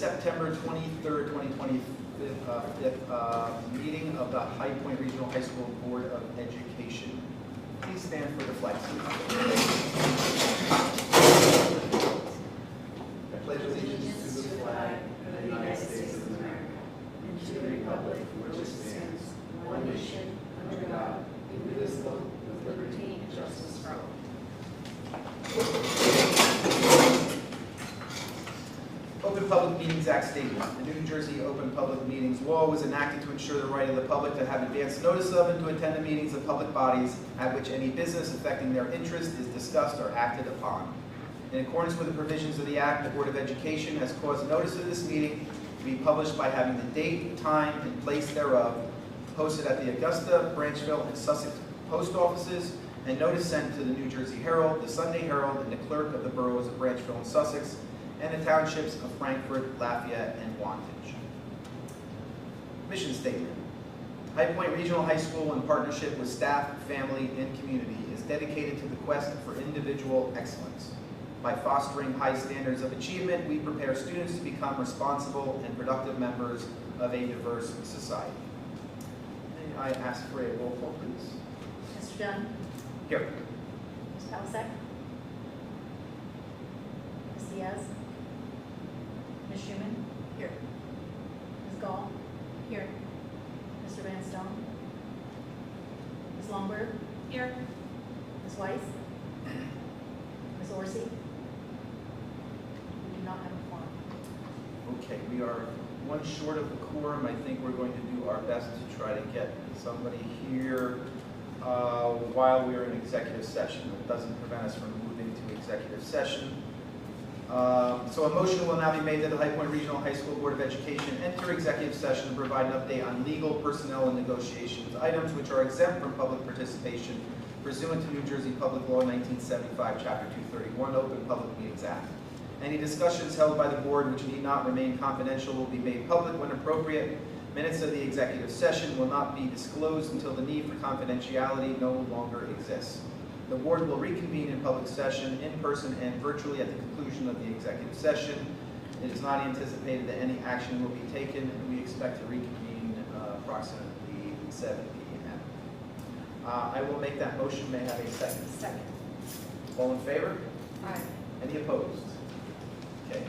September 23rd, 2020 meeting of the High Point Regional High School Board of Education. Please stand for the flag salute. I pledge allegiance to the flag of the United States of America and to the republic for which it stands, one nation, under God, indivisible, with liberty and justice for all. Open Public Meetings Act statement. The New Jersey Open Public Meetings Law was enacted to ensure the right of the public to have advance notice of and to attend the meetings of public bodies at which any business affecting their interest is discussed or acted upon. In accordance with the provisions of the Act, the Board of Education has caused notice of this meeting to be published by having the date, time, and place thereof posted at the Augusta, Branchville, and Sussex post offices, and notice sent to the New Jersey Herald, the Sunday Herald, and the clerk of the boroughs of Branchville and Sussex, and the townships of Frankfort, Lafayette, and Wantage. Mission statement. High Point Regional High School, in partnership with staff, family, and community, is dedicated to the quest for individual excellence. By fostering high standards of achievement, we prepare students to become responsible and productive members of a diverse society. May I ask for a roll call, please? Mr. Dunn? Here. Ms. Palisek? Ms. Diaz? Ms. Schuman? Here. Ms. Gall? Here. Mr. Van Stone? Ms. Longberg? Here. Ms. Weiss? Ms. Orsi? We do not have a quorum. Okay, we are one short of the quorum. I think we're going to do our best to try to get somebody here while we're in executive session. It doesn't prevent us from moving to executive session. So a motion will now be made that the High Point Regional High School Board of Education enter executive session to provide an update on legal, personnel, and negotiations items which are exempt from public participation pursuant to New Jersey Public Law 1975, Chapter 231, Open Public Meetings Act. Any discussions held by the board which need not remain confidential will be made public when appropriate. Minutes of the executive session will not be disclosed until the need for confidentiality no longer exists. The board will reconvene in public session, in person and virtually at the conclusion of the executive session. It is not anticipated that any action will be taken, and we expect to reconvene approximately 7 p.m. I will make that motion. May I have a second? Second. All in favor? Aye. Any opposed? Okay.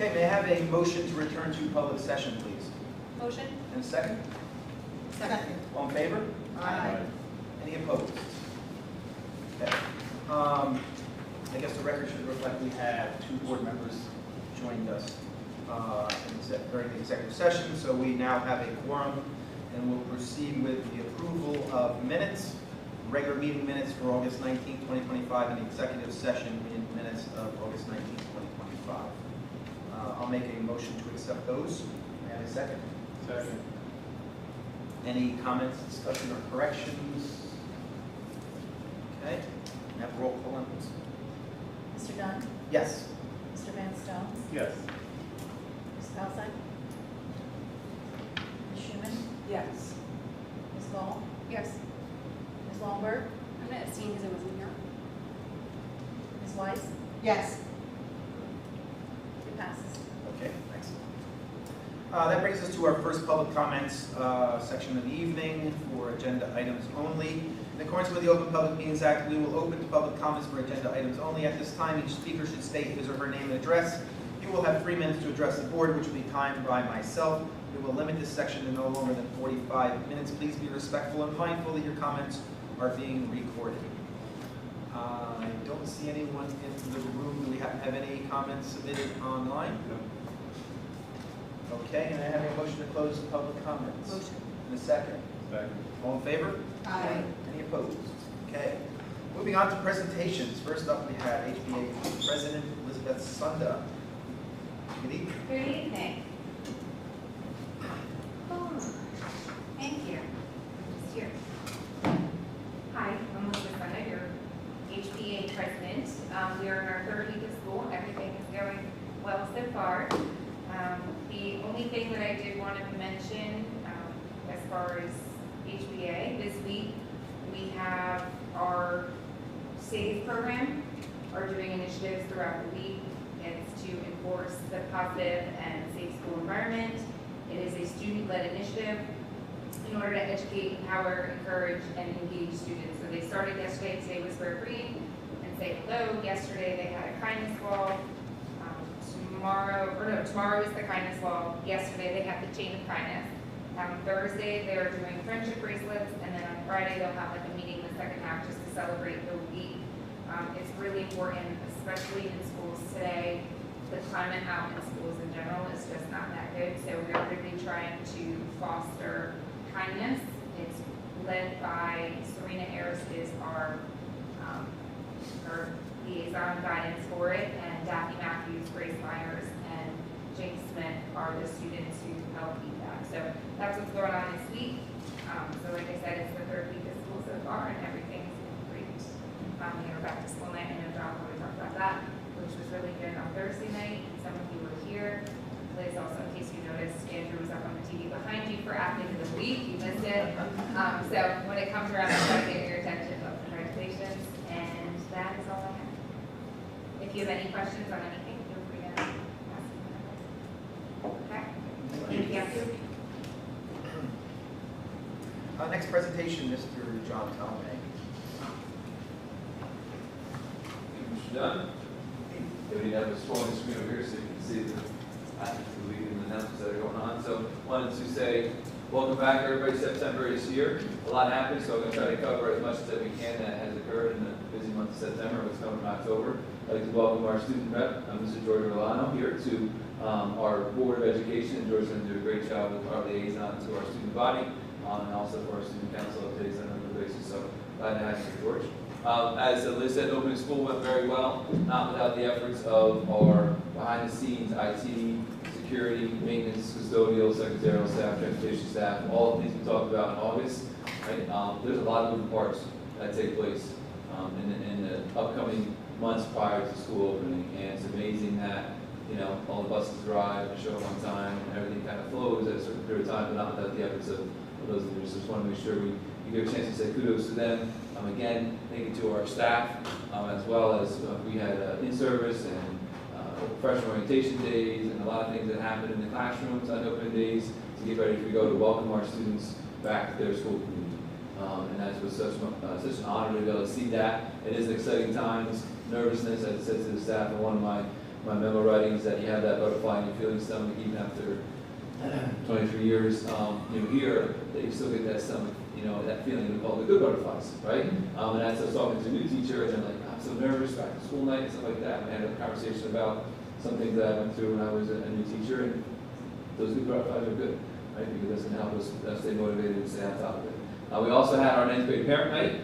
Okay, may I have a motion to return to public session, please? Motion? And a second? Second. All in favor? Aye. Any opposed? Okay. I guess the record should reflect we had 2 board members joined us during the executive session, so we now have a quorum, and we'll proceed with the approval of minutes, regular meeting minutes for August 19, 2025, and the executive session minutes of August 19, 2025. I'll make a motion to accept those. May I have a second? Second. Any comments, discussion, or corrections? Okay, have roll call on this. Mr. Dunn? Yes. Mr. Van Stone? Yes. Ms. Pausek? Ms. Schuman? Yes. Ms. Gall? Yes. Ms. Longberg? I'm going to abstain because I wasn't here. Ms. Weiss? Yes. It passes. Okay, thanks. That brings us to our first public comments section of the evening for agenda items only. In accordance with the Open Public Meetings Act, we will open to public comments for agenda items only. At this time, each speaker should state his or her name and address. You will have 3 minutes to address the board, which will be timed by myself. We will limit this section to no longer than 45 minutes. Please be respectful and mindful that your comments are being recorded. I don't see anyone in the room. Do we have any comments submitted online? No. Okay, and I have a motion to close the public comments. Motion. In a second. Second. All in favor? Aye. Any opposed? Okay. Moving on to presentations. First up, we have HPA President Elizabeth Sunda. Good evening. Good evening. Oh, thank you. Just here. Hi, I'm Elizabeth Sunda, your HPA president. We are in our 3rd week of school. Everything is going well so far. The only thing that I did want to mention as far as HPA, this week we have our SAVE program, are doing initiatives throughout the week. It's to enforce the positive and safe school environment. It is a student-led initiative in order to educate, empower, encourage, and engage students. So they started yesterday. Today was Wear Green and Say Hello. Yesterday they had a kindness wall. Tomorrow is the kindness wall. Yesterday they had the chain of kindness. Thursday they're doing friendship bracelets, and then on Friday they'll have like a meeting in the second half just to celebrate the week. It's really important, especially in schools today. The climate out in schools in general is just not that good, so we're really trying to foster kindness. It's led by Serena Ayers is our her liaison guidance for it, and Daphne Matthews, Grace Myers, and James Smith are the students who help lead that. So that's what's going on this week. So like I said, it's the 3rd week of school so far, and everything's great. We had our back to school night. I know John already talked about that, which was really good on Thursday night. Some of you were here. Liz, also, in case you noticed, Andrew was up on the TV behind you for Athlete of the Week. You missed it. So when it comes around, I'll try to get your attention. But congratulations. And that is all I have. If you have any questions on anything, feel free to ask me. Okay? Thank you. Next presentation, Mr. John Talmay. Mr. Dunn. We have a strong screen over here so you can see the athletes of the week and the announcements that are going on. So wanted to say welcome back everybody. September is here. A lot happened, so I'm going to try to cover as much as we can that has occurred in the busy month of September, what's coming in October. I'd like to welcome our student rep, Mr. George Rolano, here to our Board of Education. George's going to do a great job with our liaison to our student body and also for our student council updates on a regular basis. So glad to have you here, George. As Liz said, opening school went very well, not without the efforts of our behind-the-scenes IT, security, maintenance, custodial, secretarial staff, transportation staff, all the things we talked about in August. Right? There's a lot of moving parts that take place in the upcoming months prior to school opening, and it's amazing that all the buses arrive and show up on time, and everything kind of flows at a certain period of time, but not without the efforts of those leaders. So just want to make sure we give a chance to say kudos to them. Again, thank you to our staff, as well as we had in-service and freshman orientation days and a lot of things that happened in the classrooms on opening days to get ready to go to welcome our students back to their school community. And that was such an honor to be able to see that. It is an exciting time, nervousness, as I said to the staff, and one of my my memo writings that you have that butterfly in your feeling stomach even after 23 years, here, that you still get that stomach, that feeling called the good butterflies, right? And as I was talking to a new teacher, and they're like, I'm so nervous, back to school night, stuff like that. We had a conversation about some things that I went through when I was a new teacher, and those good butterflies are good, right? Because that's going to help us stay motivated and stay on top of it. We also had our 9th grade parent night.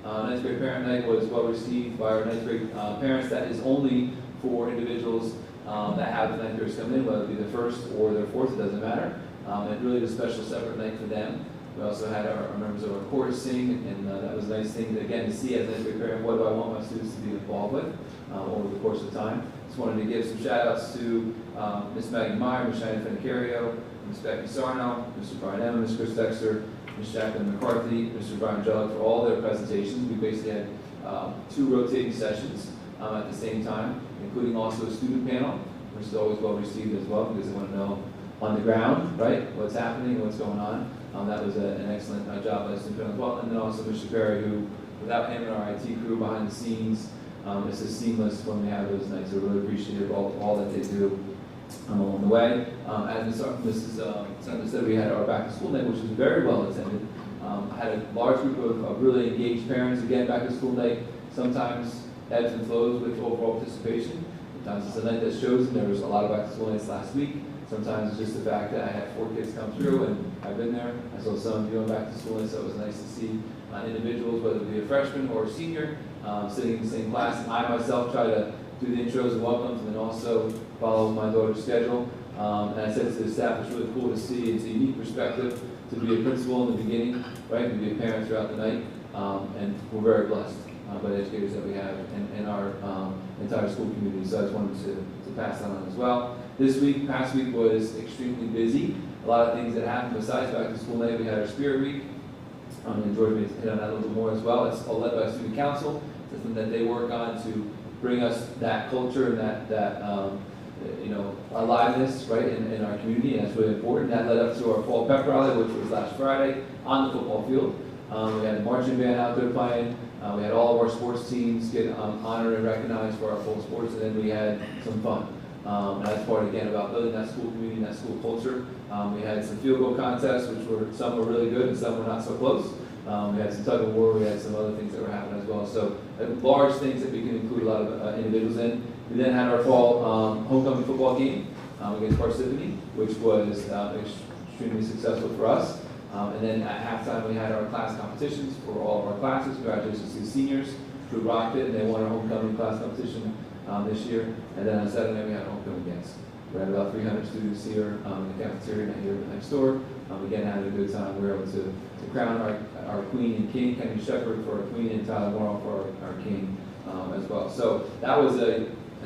9th grade parent night was well received by our 9th grade parents. That is only for individuals that have the 9th graders come in, whether it be their first or their fourth, it doesn't matter. And really a special separate night for them. We also had our members of our chorus sing, and that was a nice thing to, again, to see as a 9th grade parent, what do I want my students to be involved with over the course of time. Just wanted to give some shout outs to Ms. Maggie Meyer, Ms. Shannon Fenicario, Ms. Becky Sarno, Mr. Brian Emma, Ms. Chris Dexter, Ms. Jacqueline McCarthy, Mr. Brian Jellick for all their presentations. We basically had 2 rotating sessions at the same time, including also a student panel, which is always well received as well because they want to know on the ground, right, what's happening and what's going on. That was an excellent job by the student panel as well. And then also Mr. Perry, who, without him and our IT crew behind the scenes, it's just seamless when we have those nights. So really appreciate all that they do along the way. As Mrs. Sanders said, we had our back to school night, which was very well attended. I had a large group of really engaged parents. Again, back to school night sometimes ebbs and flows with overall participation. Sometimes it's a night that's chosen. There was a lot of back to school nights last week. Sometimes it's just the fact that I had 4 kids come through and I've been there. I saw some of you on back to school nights, so it was nice to see individuals, whether it be a freshman or a senior, sitting in the same class. I myself try to do the intros and welcomes and then also follow my daughter's schedule. And I said to the staff, it's really cool to see. It's a unique perspective to be a principal in the beginning, right, to be a parent throughout the night. And we're very blessed by the educators that we have in our entire school community. So I just wanted to pass that on as well. This week, past week was extremely busy. A lot of things that happened besides back to school night. We had our Spirit Week. And George may hit on that a little bit more as well. It's all led by Student Council. It's something that they work on to bring us that culture and that aliveness, right, in our community, and that's really important. That led up to our fall pep rally, which was last Friday on the football field. We had a marching band out there playing. We had all of our sports teams get honored and recognized for our full sports, and then we had some fun. And that's part, again, about building that school community and that school culture. We had some field goal contests, some were really good and some were not so close. We had some tug of war, we had some other things that were happening as well. So large things that we can include a lot of individuals in. We then had our fall homecoming football game against Parsippany, which was extremely successful for us. And then at halftime, we had our class competitions for all of our classes. Congratulations to the seniors who rocked it, and they won our homecoming class competition this year. And then on Saturday, we had homecoming dance. We had about 300 students here in the cafeteria here next door. Again, having a good time. We were able to crown our queen and king, Kenny Shepherd for our queen and Tyler Morrow for our king as well. So that was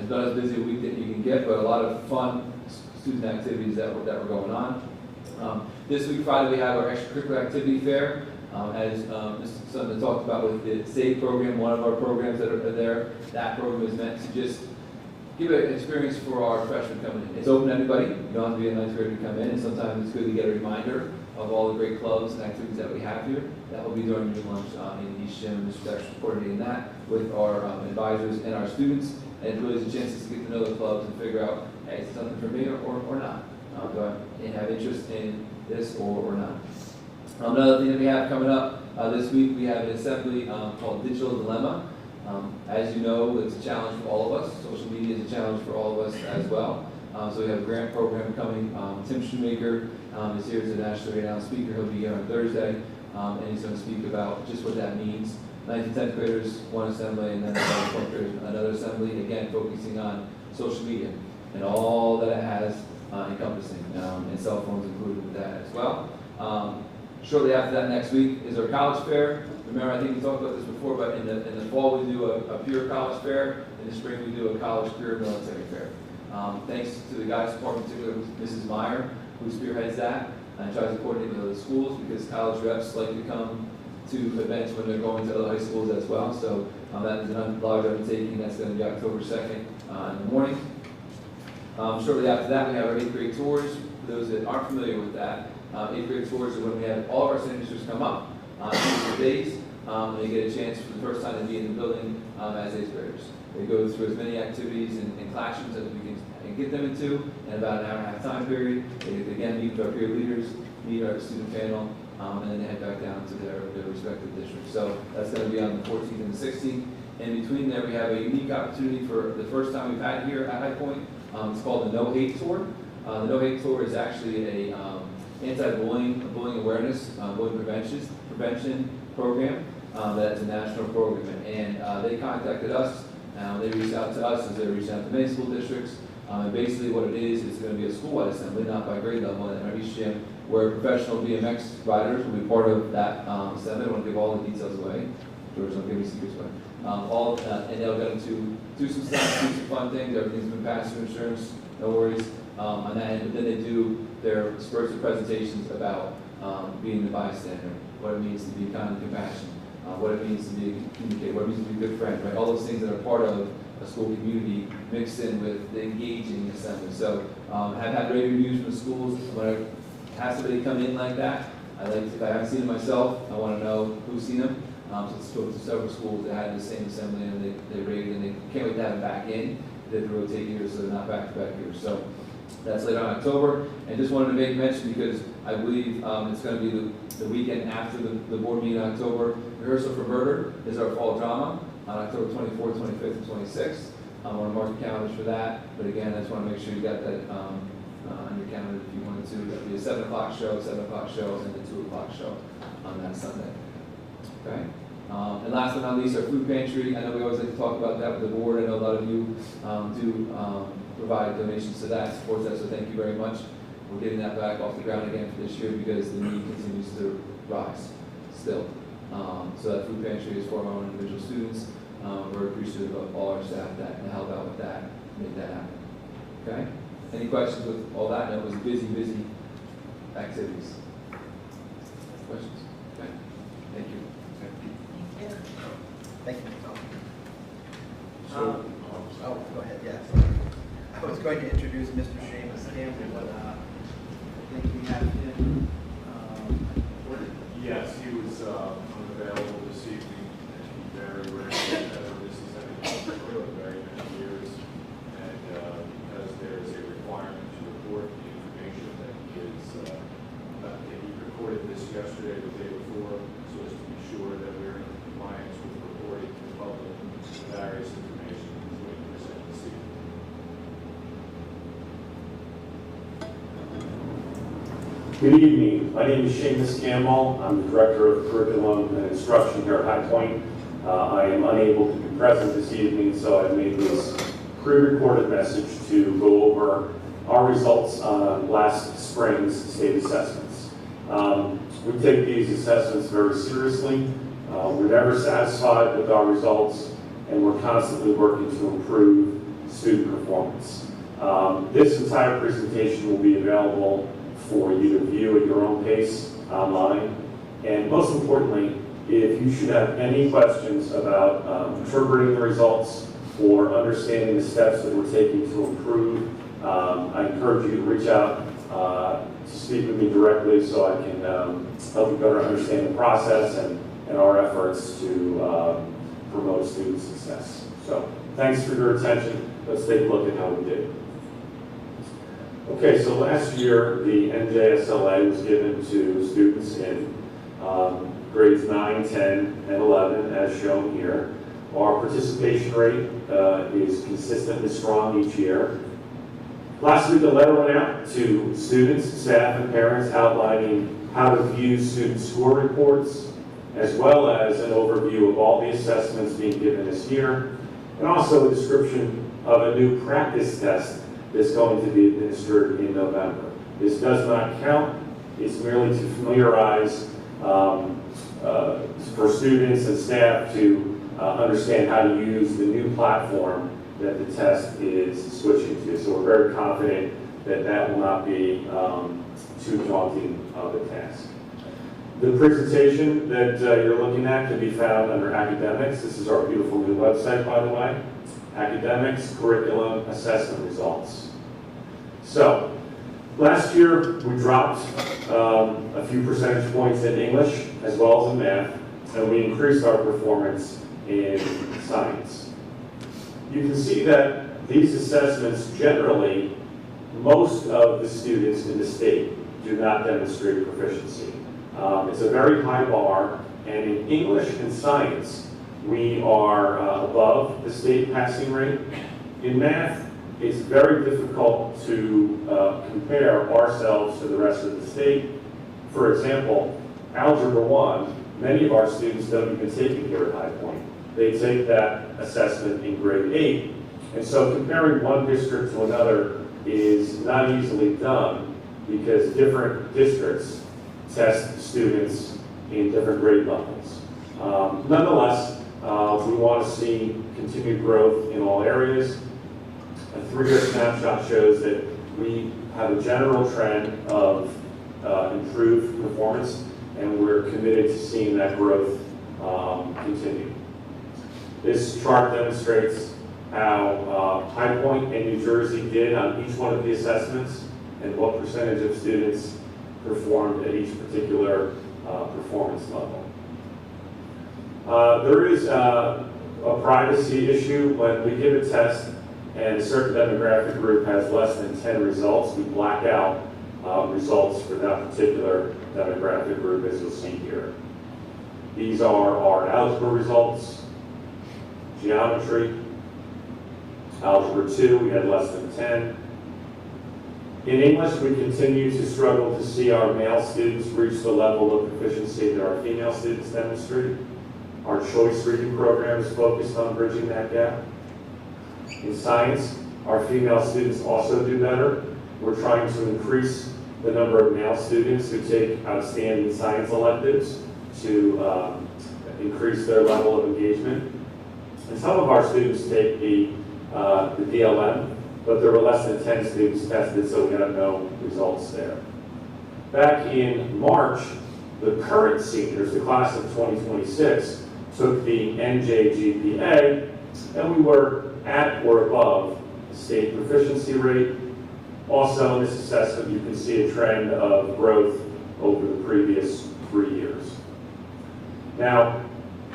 not as busy a week that you can get, but a lot of fun student activities that were going on. This week, Friday, we have our extracurricular activity fair. As Mr. Sutton talked about with the SAVE program, one of our programs that are there, that program is meant to just give an experience for our freshmen coming in. It's open to anybody. You don't have to be a 9th grader to come in, and sometimes it's good to get a reminder of all the great clubs and activities that we have here. That will be during your lunch in East Gym. Mr. Dexter coordinating that with our advisors and our students. And it really is a chance to get to know the clubs and figure out, hey, is it something for me or not? Do I have interest in this or not? Another thing that we have coming up this week, we have an assembly called Digital Dilemma. As you know, it's a challenge for all of us. Social media is a challenge for all of us as well. So we have a grant program coming. Tim Shoemaker is here as a nationally renowned speaker. He'll be here on Thursday, and he's going to speak about just what that means. 9th and 10th graders, one assembly, and then 12th graders, another assembly, again, focusing on social media and all that it has encompassing, and cell phones included with that as well. Shortly after that, next week, is our college fair. Remember, I think we talked about this before, but in the fall we do a pure college fair. In the spring we do a college career military fair. Thanks to the guidance department, particularly Mrs. Meyer, who spearheads that and tries to coordinate with other schools because college reps like to come to events when they're going to other high schools as well. So that is a large undertaking. That's going to be October 2nd in the morning. Shortly after that, we have our 8th grade tours. For those that aren't familiar with that, 8th grade tours are when we have all of our signatures come up on the days. and they get a chance for the first time to be in the building as 8th graders. They go through as many activities and classrooms as we can get them into in about an hour and a half time period. They again meet with our peer leaders, meet our student panel, and then they head back down to their respective districts. So that's going to be on the 14th and the 16th. In between there, we have a unique opportunity for the first time we've had here at High Point. It's called the No Hate Tour. The No Hate Tour is actually a anti-bullying, bullying awareness, bullying prevention program that's a national program. And they contacted us. They reached out to us as they reached out to many school districts. And basically what it is, it's going to be a school-wide assembly, not by grade level in every gym, where professional BMX riders will be part of that assembly. I don't want to give all the details away. George, don't give me secrets away. And they'll get to do some stuff, do some fun things. Everything's been passed through insurance, no worries on that end. But then they do their spurts of presentations about being the bystander, what it means to be kind and compassionate, what it means to be a communicator, what it means to be a good friend, right? All those things that are part of a school community mixed in with the engaging assembly. So have had rave reviews from the schools. When I have somebody come in like that, if I haven't seen it myself, I want to know who's seen them. So it's spoke to several schools that had the same assembly and they rated and they can't wait to have them back in. They have to rotate years so they're not back-to-back years. So that's later on October. And just wanted to make mention because I believe it's going to be the weekend after the board meeting in October. Rehearsal for Murder is our fall drama on October 24th, 25th, and 26th. I want to mark your calendars for that. But again, I just want to make sure you got that on your calendar if you wanted to. That'll be a 7 o'clock show, and the 2 o'clock show on that Sunday. Okay. And last but not least, our food pantry. I know we always like to talk about that with the board. I know a lot of you do provide donations to that, support that, so thank you very much. We're getting that back off the ground again for this year because the need continues to rise still. So that food pantry is for our own individual students. We're appreciative of all our staff that help out with that, make that happen. Okay? Any questions with all that? No, it was busy activities. Questions? Okay. Thank you. Thank you. So, Go ahead, yes. I was going to introduce Mr. Seamus Campbell, but I think we have him. yes, he was unavailable this evening, and he very rarely ever misses any for very many years. And because there is a requirement to report the information that that he recorded this yesterday or the day before, so as to be sure that we're in compliance with reporting to the public various information he's going to present this evening. Good evening. My name is Seamus Campbell. I'm the Director of Curriculum and Instruction here at High Point. I am unable to be present this evening, so I made this pre-recorded message to go over our results on last spring's state assessments. We take these assessments very seriously. We're never satisfied with our results, and we're constantly working to improve student performance. This entire presentation will be available for you to view at your own pace online. And most importantly, if you should have any questions about interpreting the results or understanding the steps that we're taking to improve, I encourage you to reach out to speak with me directly so I can help you better understand the process and our efforts to promote student success. So thanks for your attention. Let's take a look at how we did. Okay, so last year the NJSLA was given to students in grades 9, 10, and 11 as shown here. Our participation rate is consistently strong each year. Last week, a letter went out to students, staff, and parents outlining how to view student score reports, as well as an overview of all the assessments being given this year, and also a description of a new practice test that's going to be administered in November. This does not count. It's merely to familiarize for students and staff to understand how to use the new platform that the test is switching to. So we're very confident that that will not be too daunting of a task. The presentation that you're looking at can be found under academics. This is our beautiful new website, by the way. Academics, curriculum, assessment results. So last year we dropped a few percentage points in English as well as in math. and we increased our performance in science. You can see that these assessments generally, most of the students in the state do not demonstrate proficiency. It's a very high bar, and in English and science, we are above the state passing rate. In math, it's very difficult to compare ourselves to the rest of the state. For example, Algebra 1, many of our students don't even take it here at High Point. They take that assessment in grade 8, and so comparing one district to another is not easily done because different districts test students in different grade levels. Nonetheless, we want to see continued growth in all areas. A 3-year snapshot shows that we have a general trend of improved performance, and we're committed to seeing that growth continue. This chart demonstrates how High Point and New Jersey did on each one of the assessments and what percentage of students performed at each particular performance level. There is a privacy issue. When we give a test and a certain demographic group has less than 10 results, we black out results for that particular demographic group, as you'll see here. These are our algebra results, geometry, algebra 2, we had less than 10. In English, we continue to struggle to see our male students reach the level of proficiency that our female students demonstrate. Our choice reading program is focused on bridging that gap. In science, our female students also do better. We're trying to increase the number of male students who take outstanding science electives to increase their level of engagement. And some of our students take the DLM, but there were less than 10 students tested, so we had no results there. Back in March, the current seniors, the class of 2026, took the NJGPA, and we were at or above the state proficiency rate. Also, in this assessment, you can see a trend of growth over the previous 3 years. Now,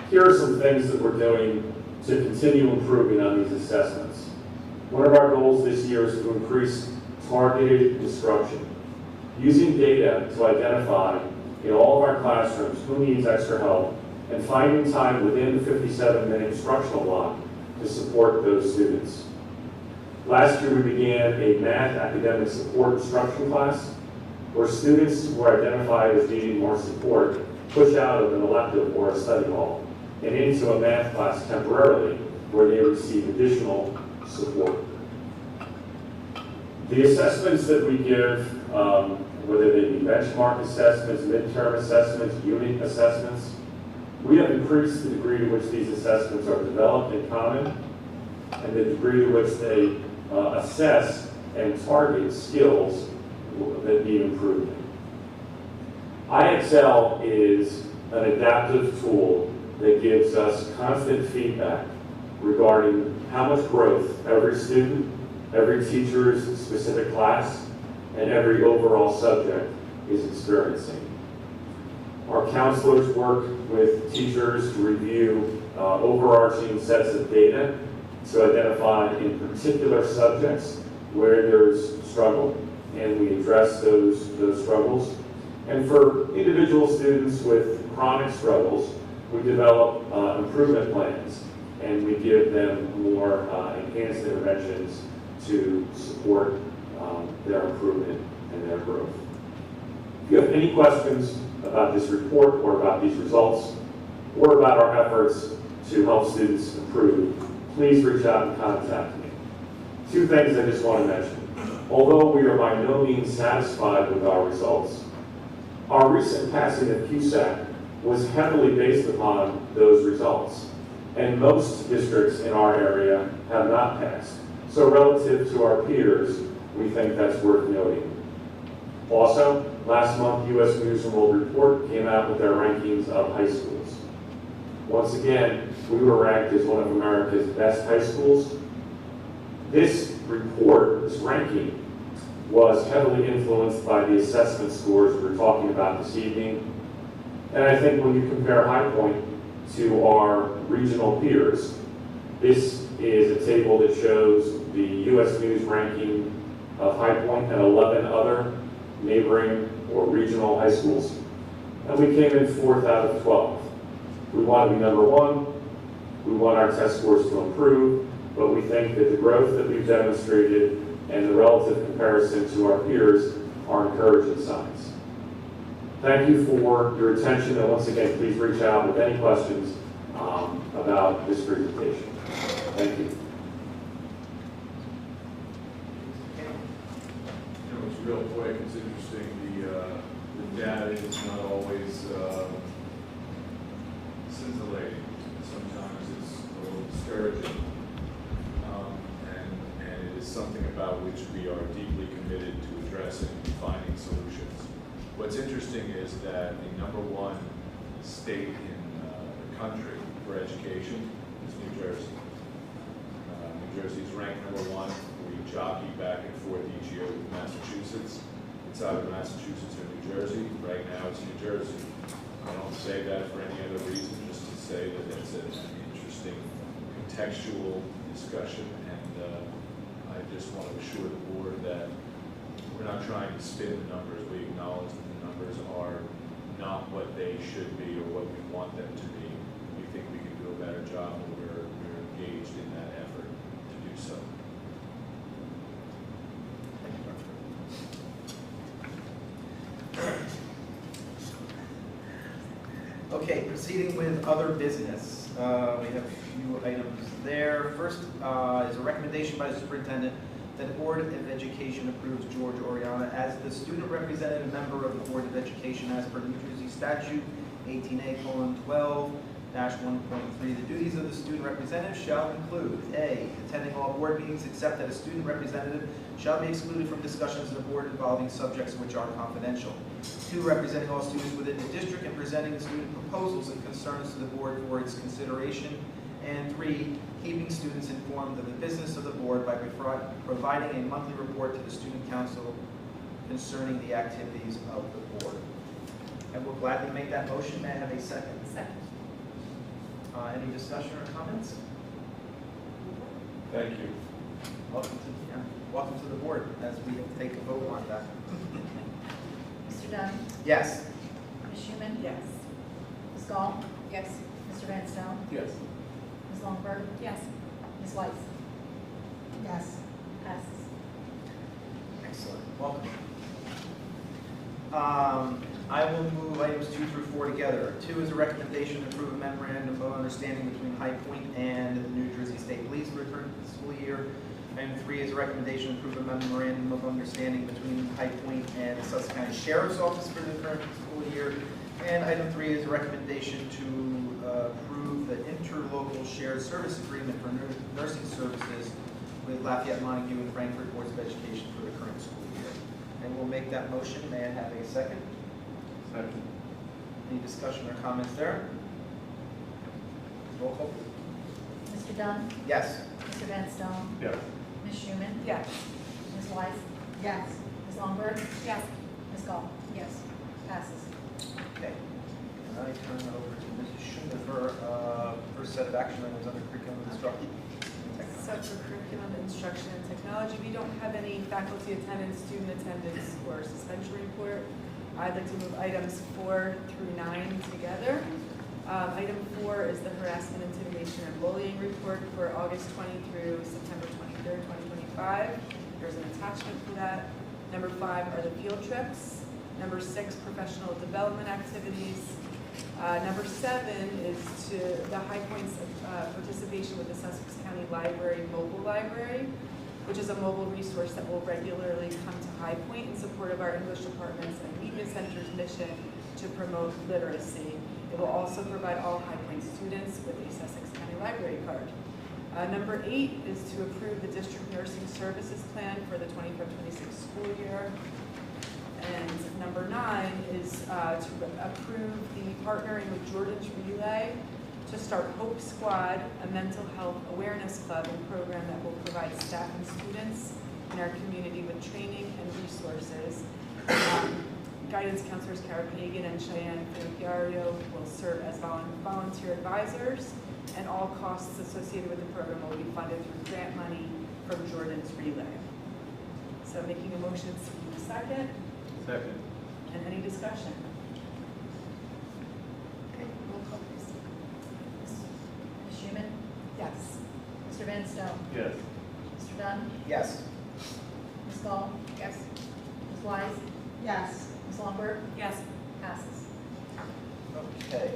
here are some things that we're doing to continue improving on these assessments. One of our goals this year is to increase targeted instruction, using data to identify in all of our classrooms who needs extra help and finding time within the 57-minute instructional block to support those students. Last year, we began a math academic support instruction class where students who were identified as needing more support push out of an elective or a study hall and into a math class temporarily where they receive additional support. The assessments that we give, whether they be benchmark assessments, midterm assessments, unit assessments, we have increased the degree to which these assessments are developed in common and the degree to which they assess and target skills that need improvement. IXL is an adaptive tool that gives us constant feedback regarding how much growth every student, every teacher's specific class, and every overall subject is experiencing. Our counselors work with teachers to review overarching sets of data to identify in particular subjects where there's struggle, and we address those struggles. And for individual students with chronic struggles, we develop improvement plans, and we give them more enhanced interventions to support their improvement and their growth. If you have any questions about this report or about these results or about our efforts to help students improve, please reach out and contact me. Two things I just want to mention. Although we are by no means satisfied with our results, our recent passing of QSAC was heavily based upon those results, and most districts in our area have not passed. So relative to our peers, we think that's worth noting. Also, last month, U.S. News and World Report came out with their rankings of high schools. Once again, we were ranked as one of America's best high schools. This report, this ranking, was heavily influenced by the assessment scores we're talking about this evening. And I think when you compare High Point to our regional peers, this is a table that shows the U.S. News ranking of High Point and 11 other neighboring or regional high schools. And we came in 4th out of 12. We want to be number 1. We want our test scores to improve, but we think that the growth that we've demonstrated and the relative comparison to our peers are encouraging signs. Thank you for your attention, and once again, please reach out with any questions about this presentation. Thank you. It's real quick, it's interesting, the data is not always scintillating. Sometimes it's a little discouraging. And it is something about which we are deeply committed to addressing and finding solutions. What's interesting is that the #1 state in the country for education is New Jersey. New Jersey is ranked #1. We jockey back and forth each year with Massachusetts. It's either Massachusetts or New Jersey. Right now it's New Jersey. I don't say that for any other reason, just to say that it's an interesting contextual discussion, and I just want to assure the board that we're not trying to spin the numbers. We acknowledge that the numbers are not what they should be or what we want them to be. We think we can do a better job, and we're engaged in that effort to do so. Okay, proceeding with other business. We have a few items there. First is a recommendation by the superintendent that the Board of Education approves George Oriana as the student representative member of the Board of Education as per New Jersey Statute 18A:12-1.3. The duties of the student representative shall include: A, attending all board meetings except that a student representative shall be excluded from discussions of the board involving subjects which are confidential. 2, representing all students within the district and presenting the student proposals and concerns to the board for its consideration. And 3, keeping students informed of the business of the board by providing a monthly report to the student council concerning the activities of the board. And we'll gladly make that motion. May I have a second? Second. Any discussion or comments? Thank you. Welcome to the board as we take a vote on that. Mr. Dunn? Yes. Ms. Schuman? Yes. Ms. Gall? Yes. Mr. Van Stone? Yes. Ms. Longberg? Yes. Ms. Weiss? Yes. Passes. Excellent. Welcome. I will move items 2 through 4 together. 2 is a recommendation to approve a memorandum of understanding between High Point and the New Jersey State Police for the current school year. Item 3 is a recommendation to approve a memorandum of understanding between High Point and the Sussex County Sheriff's Office for the current school year. And item 3 is a recommendation to approve the interlocal shared service agreement for nursing services with Lafayette, Montague, and Frankfurt Boards of Education for the current school year. And we'll make that motion. May I have a second? Second. Any discussion or comments there? Roll call. Mr. Dunn? Yes. Mr. Van Stone? Yes. Ms. Schuman? Yes. Ms. Weiss? Yes. Ms. Longberg? Yes. Ms. Gall? Yes. Passes. Okay. And I turn it over to Mrs. Schuman for first set of action items under curriculum and instruction. So for curriculum, instruction, and technology, we don't have any faculty attendance, student attendance, or suspension report. I'd like to move items 4 through 9 together. Item 4 is the harassment, intimidation, and bullying report for August 20 through September 23rd, 2025. There's an attachment for that. Number 5 are the field trips. Number 6, professional development activities. Number 7 is to the High Point's participation with the Sussex County Library Mobile Library, which is a mobile resource that will regularly come to High Point in support of our English departments and media center's mission to promote literacy. It will also provide all High Point students with a Sussex County Library card. Number 8 is to approve the district nursing services plan for the 25-26 school year. And number 9 is to approve the partnering with Jordan's Relay to start Hope Squad, a mental health awareness club and program that will provide staff and students in our community with training and resources. Guidance counselors Kara Pagan and Cheyenne Filipiario will serve as volunteer advisors, and all costs associated with the program will be funded through grant money from Jordan's Relay. So making a motion, seeking a second, Second. and any discussion? Okay, roll call please. Ms. Schuman? Yes. Mr. Van Stone? Yes. Mr. Dunn? Yes. Ms. Gall? Yes. Ms. Wise? Yes. Ms. Lambert? Yes. Passes. Okay.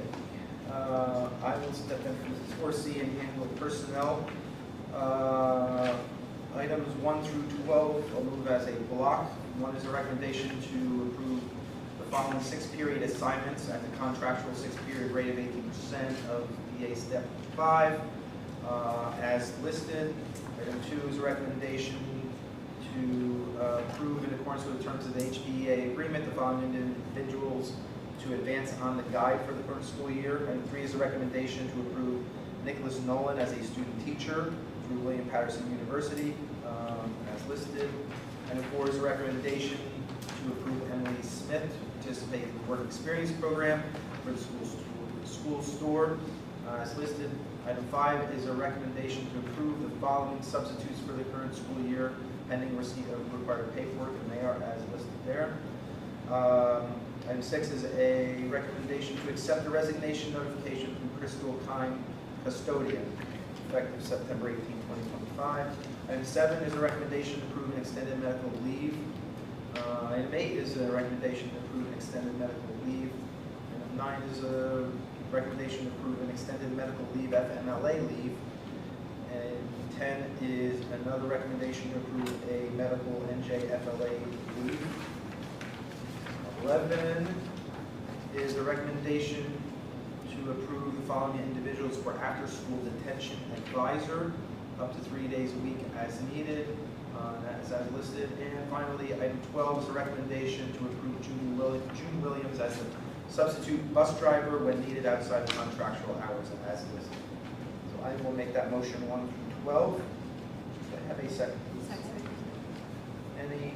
I will step in for 4C and handle personnel. Items 1 through 12, I'll move as a block. One is a recommendation to approve the following 6-period assignments at the contractual 6-period rate of 18% of BA Step 5 as listed. Item 2 is a recommendation to approve in accordance with the terms of the HPEA agreement the following individuals to advance on the guide for the current school year. Item 3 is a recommendation to approve Nicholas Nolan as a student teacher through William Patterson University as listed. Item 4 is a recommendation to approve Emily Smith to participate in the work experience program for the school store as listed. Item 5 is a recommendation to approve the following substitutes for the current school year pending receipt of required paperwork, and they are as listed there. Item 6 is a recommendation to accept the resignation notification from Crystal Kine, custodian, effective September 18, 2025. Item 7 is a recommendation to approve an extended medical leave. Item 8 is a recommendation to approve an extended medical leave. Item 9 is a recommendation to approve an extended medical leave, FMLA leave. And 10 is another recommendation to approve a medical NJFLA leave. 11 is a recommendation to approve the following individuals for after-school detention advisor, up to 3 days a week as needed, as listed. And finally, item 12 is a recommendation to approve June Williams as a substitute bus driver when needed outside of contractual hours as listed. So I will make that motion 1 through 12. Do I have a second? Second. Any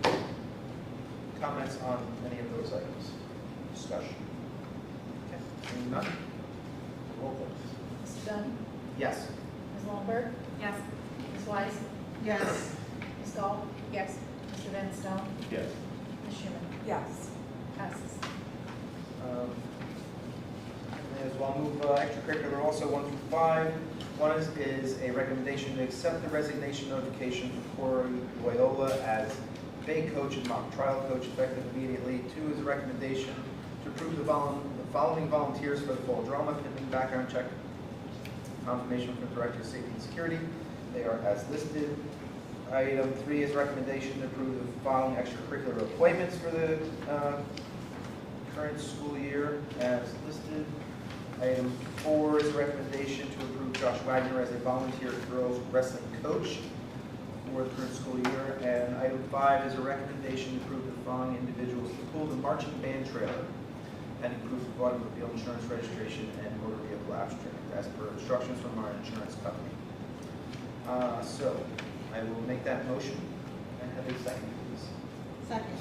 comments on any of those items? Discussion? Okay, seeing none? Roll call. Mr. Dunn? Yes. Ms. Lambert? Yes. Ms. Wise? Yes. Ms. Gall? Yes. Mr. Van Stone? Yes. Ms. Schuman? Yes. Passes. May as well move extracurricular also 1 through 5. One is a recommendation to accept the resignation notification for Corey Loyola as big coach and mock trial coach effective immediately. 2 is a recommendation to approve the following volunteers for the fall drama pending background check. Confirmation from Director of Safety and Security. They are as listed. Item 3 is recommendation to approve the following extracurricular appointments for the current school year as listed. Item 4 is a recommendation to approve Josh Wagner as a volunteer girls wrestling coach for the current school year. And item 5 is a recommendation to approve the following individuals to pull the marching band trailer pending proof of automobile insurance registration and motor vehicle abstract as per instructions from our insurance company. So I will make that motion and have a second, please. Second.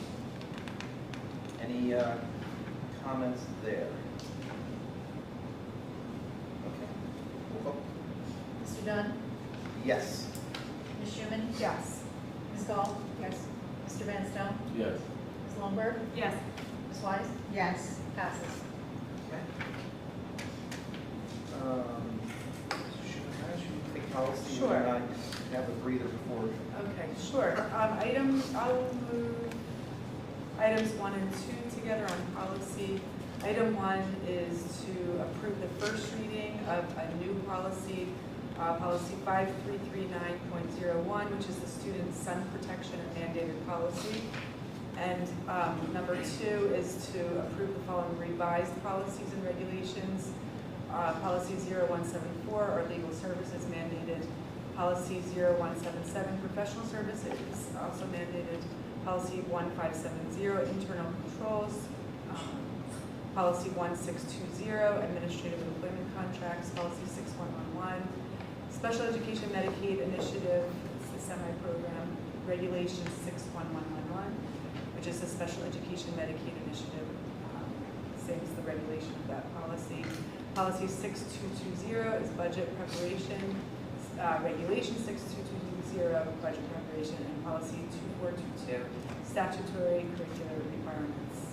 Any comments there? Okay. Roll call. Mr. Dunn? Yes. Ms. Schuman? Yes. Ms. Gall? Yes. Mr. Van Stone? Yes. Ms. Lambert? Yes. Ms. Wise? Yes. Passes. Okay. Should we take policy? Sure. And I have a breather before. Okay, sure. I'll move items 1 and 2 together on policy. Item 1 is to approve the first reading of a new policy, policy 5339.01, which is the student sun protection and mandated policy. And number 2 is to approve the following revised policies and regulations. Policy 0174, or legal services mandated. Policy 0177, professional services, also mandated. Policy 1570, internal controls. Policy 1620, administrative employment contracts. Policy 6111, special education Medicaid initiative, it's the semi-program. Regulations 61111, just a special education Medicaid initiative, same as the regulation of that policy. Policy 6220 is budget preparation, regulation 6220, budget preparation, and policy 2422, statutory curricular requirements.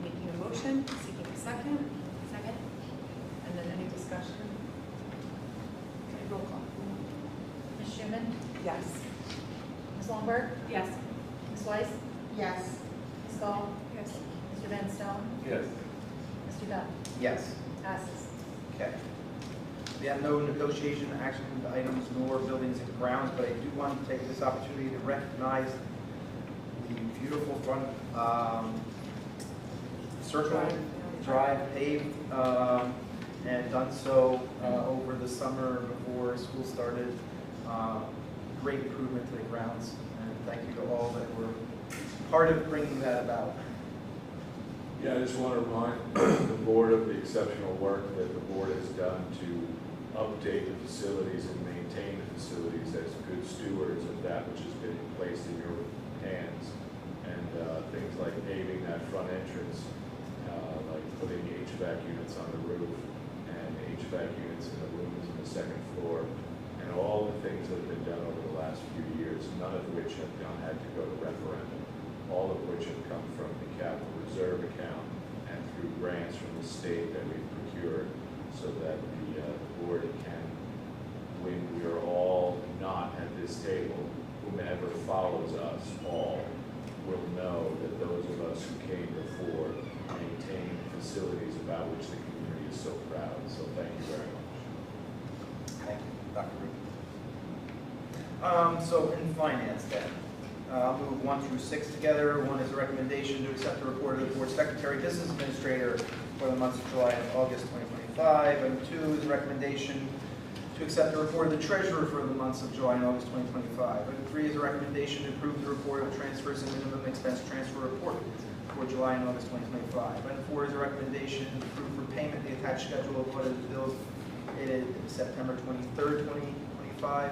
Making a motion, seeking a second, Second? and then any discussion? Okay, roll call. Ms. Schuman? Yes. Ms. Longberg? Yes. Ms. Weiss? Yes. Ms. Gall? Yes. Mr. Van Stone? Yes. Mr. Dunn? Yes. Passes. Okay. We have no negotiation action items nor buildings and grounds, but I do want to take this opportunity to recognize the beautiful front circle, drive paved, and done so over the summer before school started. Great improvement to the grounds, and thank you to all that were part of bringing that about. Yeah, I just want to remind the board of the exceptional work that the board has done to update the facilities and maintain the facilities as good stewards of that which has been placed in your hands. And things like paving that front entrance, like putting HVAC units on the roof and HVAC units in the rooms on the second floor, and all the things that have been done over the last few years, none of which have had to go to referendum, all of which have come from the capital reserve account and through grants from the state that we've procured, so that the board can, when we are all not at this table, whomever follows us all will know that those of us who came before maintain facilities about which the community is so proud. So thank you very much. Thank you, Dr. Ruth. So in finance then, I'll move 1 through 6 together. 1 is a recommendation to accept the report of the board secretary, business administrator for the months of July and August 2025. Item 2 is a recommendation to accept the report of the treasurer for the months of July and August 2025. Item 3 is a recommendation to approve the report of transfers and minimum expense transfer report for July and August 2025. Item 4 is a recommendation to approve for payment the attached schedule of audited bills dated September 23rd, 2025.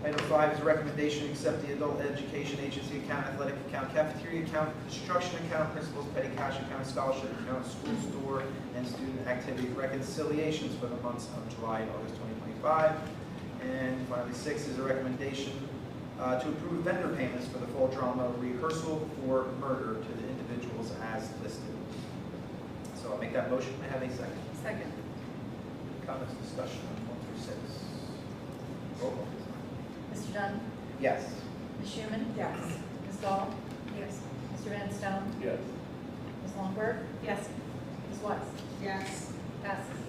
Item 5 is a recommendation to accept the adult education agency account, athletic account, cafeteria account, construction account, principal's petty cash account, scholarship account, school store, and student activity reconciliations for the months of July and August 2025. And finally, 6 is a recommendation to approve vendor payments for the fall drama rehearsal for Murder to the individuals as listed. So I'll make that motion. May I have a second? Second. Comments, discussion on 1 through 6. Roll call, please. Mr. Dunn? Yes. Ms. Schuman? Yes. Ms. Gall? Yes. Mr. Van Stone? Yes. Ms. Longberg? Yes. Ms. Weiss? Yes. Passes.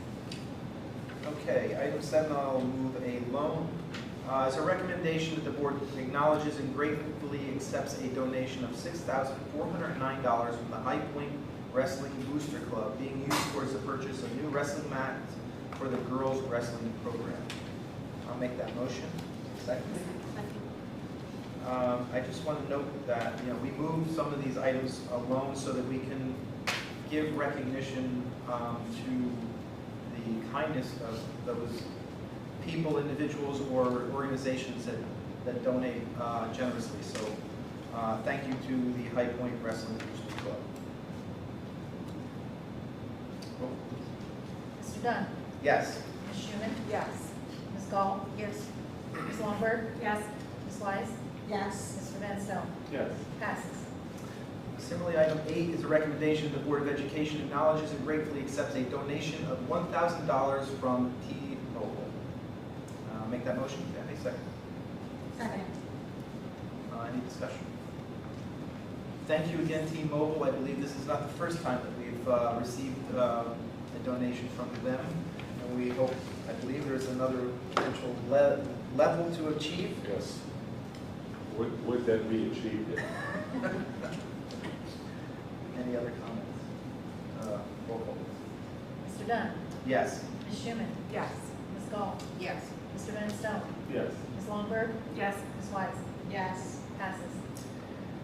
Okay, item 7, I'll move a loan. As a recommendation that the board acknowledges and gratefully accepts a donation of $6,409 from the High Point Wrestling Booster Club being used towards the purchase of new wrestling mats for the girls' wrestling program. I'll make that motion. Second. I just want to note that, we move some of these items alone so that we can give recognition to the kindness of those people, individuals, or organizations that donate generously. So thank you to the High Point Wrestling Booster Club. Roll, please. Mr. Dunn? Yes. Ms. Schuman? Yes. Ms. Gall? Yes. Ms. Longberg? Yes. Ms. Weiss? Yes. Mr. Van Stone? Yes. Passes. Similarly, item 8 is a recommendation the Board of Education acknowledges and gratefully accepts a donation of $1,000 from T-Mobile. Make that motion. Can I have a second? Second. Any discussion? Thank you again, T-Mobile. I believe this is not the first time that we've received a donation from them. And we hope, I believe there's another potential level to achieve. Yes. Would that be achieved? Any other comments? Roll call. Mr. Dunn? Yes. Ms. Schuman? Yes. Ms. Gall? Yes. Mr. Van Stone? Yes. Ms. Longberg? Yes. Ms. Weiss? Yes. Passes.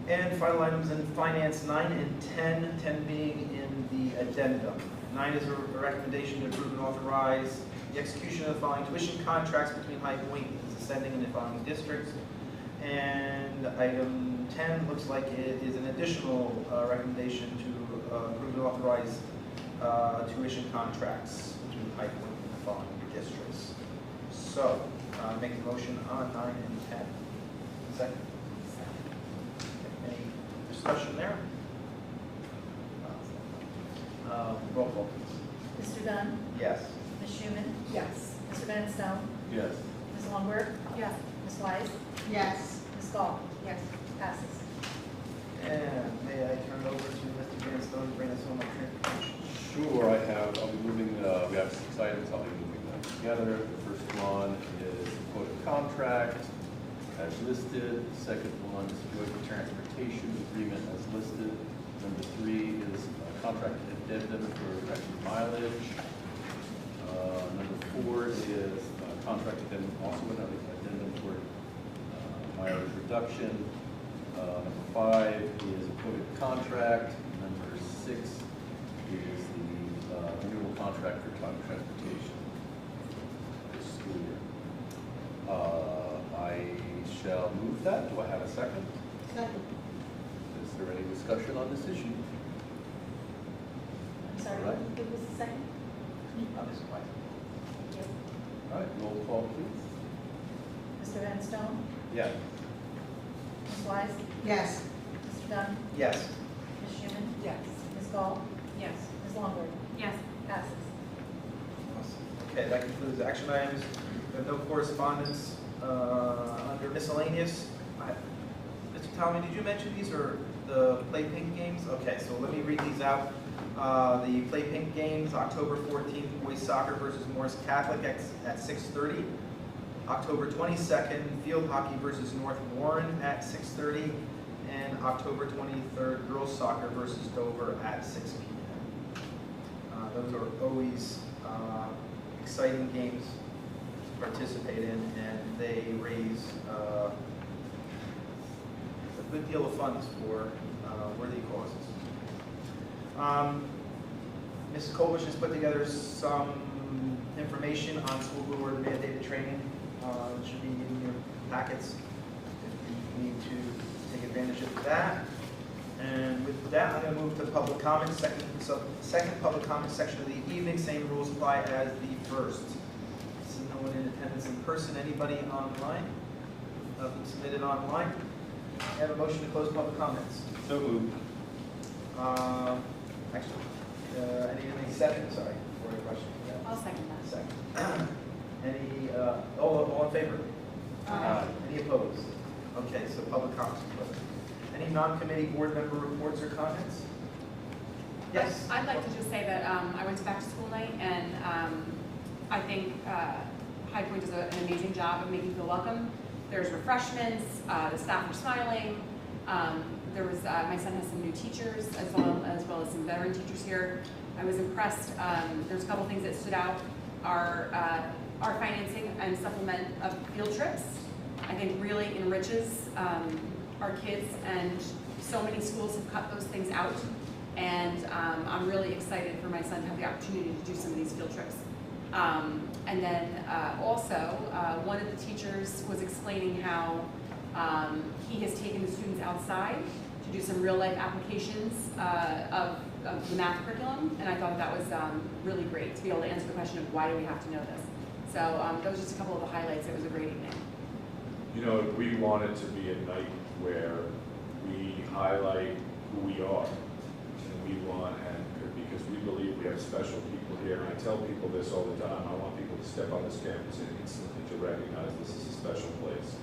And final items in finance, 9 and 10, 10 being in the addendum. 9 is a recommendation to approve and authorize the execution of the following tuition contracts between High Point and ascending in the following districts. And item Item 10 looks like it is an additional recommendation to approve and authorize tuition contracts between High Point and the following districts. So, make the motion on 9 and 10. Second. Any discussion there? Roll call, please. Mr. Dunn? Yes. Ms. Schuman? Yes. Mr. Van Stone? Yes. Ms. Lundberg? Yes. Ms. Wise? Yes. Ms. Gall? Yes. Passes. And may I turn it over to Mr. Van Stone to bring us home on transportation? Sure, I'll be moving, we have 6 items, I'll be moving them together. The first one is quoted contract as listed. The second one is joint transportation agreement as listed. Number 3 is contract addendum for reduction mileage. Number 4 is contract addendum, also another addendum for mileage reduction. Number 5 is a quoted contract. Number 6 is the renewal contract for climate transportation this school year. I shall move that. Do I have a second? Second. Is there any discussion on this issue? I'm sorry, All right. who was the second? Ms. White. Thank you. All right, roll call, please. Mr. Van Stone? Yeah. Ms. Wise? Yes. Mr. Dunn? Yes. Ms. Schuman? Yes. Ms. Gall? Yes. Ms. Lundberg? Yes. Passes. Okay, that concludes action items. We have no correspondence under miscellaneous. Mr. Talman, did you mention these or the Play Pink games? Okay, so let me read these out. The Play Pink games, October 14th, boys soccer versus Morris Catholic at 6:30. October 22nd, field hockey versus North Warren at 6:30. And October 23rd, girls soccer versus Dover at 6 p.m. Those are always exciting games to participate in, and they raise a good deal of funds for worthy causes. Mrs. Kolbush has put together some information on school board mandated training. It should be in your packets if you need to take advantage of that. And with that, I'm going to move to public comments. Second public comment section of the evening. Same rules apply as the first. See no one in attendance in person. Anybody online? Nothing submitted online. I have a motion to close public comments. So moved. Actually, any second? Sorry, before your question. I'll second that. Second. Any? All in favor? Any opposed? Okay, so public comments are closed. Any non-committee board member reports or comments? Yes. I'd like to just say that I went to back to school night, and I think High Point does an amazing job of making you feel welcome. There's refreshments, the staff are smiling. There was my son has some new teachers as well as some veteran teachers here. I was impressed. There's a couple things that stood out. Our financing and supplement of field trips, I think, really enriches our kids, and so many schools have cut those things out, and I'm really excited for my son to have the opportunity to do some of these field trips. And then also, one of the teachers was explaining how he has taken the students outside to do some real life applications of the math curriculum, and I thought that was really great to be able to answer the question of why do we have to know this. So that was just a couple of the highlights. It was a great evening. You know, we want it to be a night where we highlight who we are, and we want, and because we believe we have special people here, and I tell people this all the time, I want people to step on this campus and instantly to recognize this is a special place,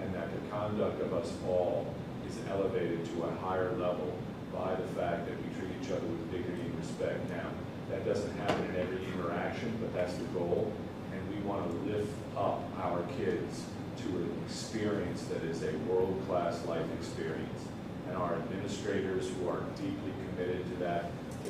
and that the conduct of us all is elevated to a higher level by the fact that we treat each other with dignity and respect. Now, that doesn't happen in every interaction, but that's the goal, and we want to lift up our kids to an experience that is a world-class life experience. And our administrators who are deeply committed to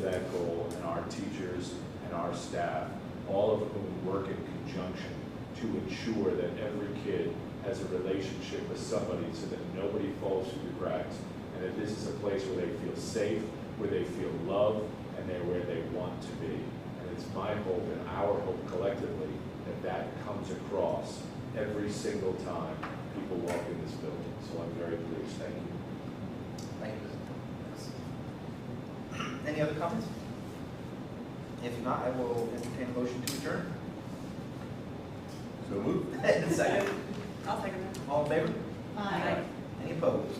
that goal, and our teachers and our staff, all of whom work in conjunction to ensure that every kid has a relationship with somebody so that nobody falls through the cracks, and that this is a place where they feel safe, where they feel loved, and they're where they want to be. And it's my hope and our hope collectively that that comes across every single time people walk in this building. So I'm very pleased. Thank you. Thank you. Any other comments? If not, I will entertain a motion to adjourn. So moved. Second, I'll second that. all in favor? Aye. Any opposed?